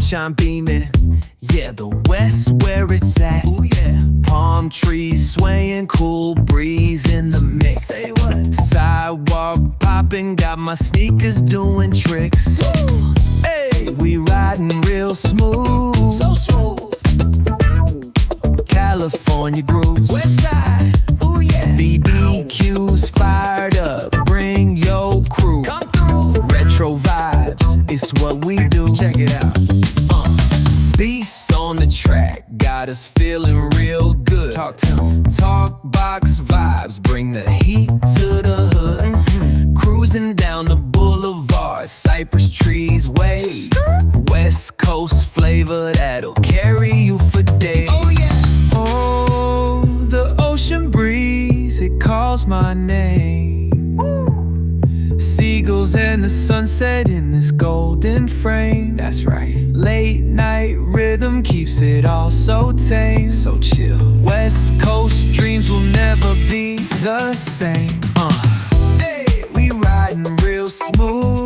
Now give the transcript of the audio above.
sunshine beaming. Yeah, the West where it's at. Ooh, yeah. Palm trees swaying, cool breeze in the mix. Say what? Sidewalk popping, got my sneakers doing tricks. Woo. Hey, we riding real smooth. So smooth. California grooves. West side. Ooh, yeah. BBQs fired up. Bring your crew. Come through. Retro vibes, it's what we do. Check it out. Beats on the track, got us feeling real good. Talk to 'em. Talk box vibes, bring the heat to the hood. Cruising down the boulevard, cypress trees wave. West Coast flavor that'll carry you for days. Oh yeah. Oh, the ocean breeze, it calls my name. Seagulls and the sunset in this golden frame. That's right. Late night rhythm keeps it all so tame. So chill. West Coast dreams will never be the same. Hey, we riding real smooth.